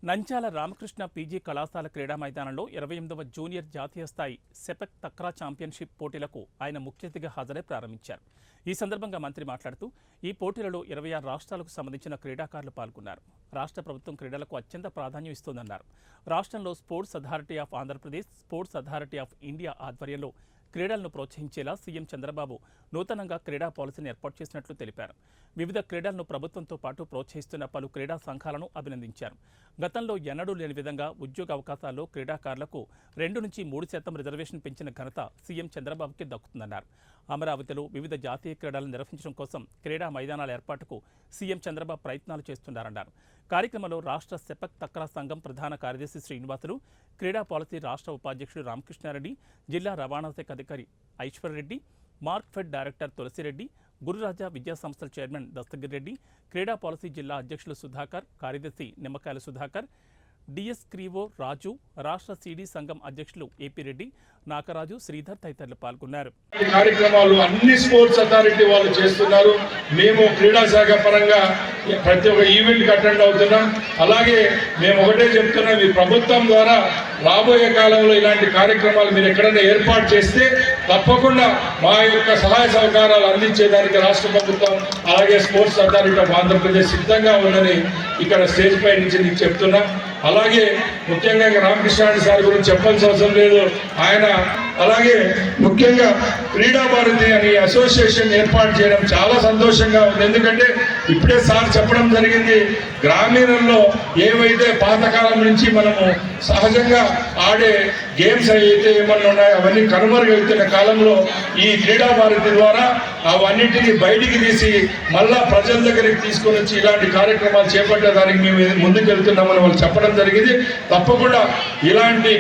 Nandyal Ramakrishna PG కళాశాల క్రీడా మైదానంలో 28వ జూనియర్ జాతీయ స్థాయి సెపెక్ తక్రా ఛాంపియన్షిప్ పోటీలకు ఆయన ముఖ్య అతిథిగా హాజరై ప్రారంభించారు. ఈ సందర్భంగా మంత్రి మాట్లాడుతూ ఈ పోటీలలో 26 రాష్ట్రాలకు సంబంధించిన క్రీడాకారులు పాల్గొన్నారు. రాష్ట్ర ప్రభుత్వం క్రీడలకు అత్యంత ప్రాధాన్యం ఇస్తోందన్నారు. రాష్ట్రంలో sports authority of Andhra Pradesh, sports authority of India ఆధ్వర్యంలో క్రీడలను ప్రోత్సహించేలా సీఎం చంద్రబాబు నూతనంగా క్రీడా పాలసీని ఏర్పాటు చేసినట్లు తెలిపారు. వివిధ క్రీడలను ప్రభుత్వంతో పాటు ప్రోత్సహిస్తున్న పలు క్రీడా సంఘాలను అభినందించారు. గతంలో ఎన్నడూ లేని విధంగా ఉద్యోగ అవకాశాల్లో క్రీడాకారులకు 2 నుంచి 3% రిజర్వేషన్ పెంచిన ఘనత సీఎం చంద్రబాబుకి దక్కుతుందన్నారు. అమరావతిలో వివిధ జాతీయ క్రీడలను నిర్వహించడం కోసం క్రీడా మైదానాల ఏర్పాటుకు సీఎం చంద్రబాబు ప్రయత్నాలు చేస్తున్నారన్నారు. కార్యక్రమంలో రాష్ట్ర సెపెక్ తక్రా సంఘం ప్రధాన కార్యదర్శి శ్రీనివాసులు, క్రీడా పాలసీ రాష్ట్ర ఉపాధ్యక్షుడు రామకృష్ణారెడ్డి, జిల్లా రవాణా శాఖ అధికారి ఐశ్వర్రెడ్డి, మార్క్ఫెడ్ డైరెక్టర్ తులసిరెడ్డి, గురురాజా విద్యా సంస్థల చైర్మన్ దస్తగిర్ రెడ్డి, క్రీడా పాలసీ జిల్లా అధ్యక్షులు సుధాకర్, కార్యదర్శి నిమ్మకాయల సుధాకర్, డిఎస్ క్రీవో రాజు, రాష్ట్ర సిడి సంఘం అధ్యక్షులు ఏపీ రెడ్డి, నాగరాజు, శ్రీధర్ తదితరులు పాల్గొన్నారు. కార్యక్రమాలు అన్ని స్పోర్ట్స్ అథారిటీ వాళ్ళు చేస్తున్నారు. మేము క్రీడా శాఖ పరంగా ప్రతి ఒక్క ఈవెంట్కి అటెండ్ అవుతున్నాం. అలాగే మేము ఒకటే చెప్తున్నాం, ఈ ప్రభుత్వం ద్వారా రాబోయే కాలంలో ఇలాంటి కార్యక్రమాలు మీరు ఎక్కడైనా ఏర్పాటు చేస్తే తప్పకుండా మా యొక్క సహాయ సహకారాలు అందించేదానికి రాష్ట్ర ప్రభుత్వం అలాగే స్పోర్ట్స్ అథారిటీ ఆఫ్ ఆంధ్రప్రదేశ్ సిద్ధంగా ఉందని ఇక్కడ స్టేజ్ పై నుంచి నీకు చెప్తున్నా. అలాగే ముఖ్యంగా రామకృష్ణారెడ్డి సార్ గురించి చెప్పాల్సిన అవసరం లేదు. ఆయన అలాగే ముఖ్యంగా క్రీడా భారతి అని అసోసియేషన్ ఏర్పాటు చేయడం చాలా సంతోషంగా ఉంది. ఎందుకంటే ఇప్పుడే సార్ చెప్పడం జరిగింది, గ్రామీణంలో ఏవైతే పాతకాలం నుంచి మనము సహజంగా ఆడే గేమ్స్ అయితే ఏమన్నా ఉన్నాయో అవన్నీ కనుమరుగవుతున్న కాలంలో ఈ క్రీడా భారతి ద్వారా అవన్నిటిని బయటికి తీసి మళ్ళా ప్రజల దగ్గరికి తీసుకొని వచ్చి ఇలాంటి కార్యక్రమాలు చేపట్టడానికి మేము ముందుకు వెళ్తున్నామని వాళ్ళు చెప్పడం జరిగింది. తప్పకుండా ఇలాంటి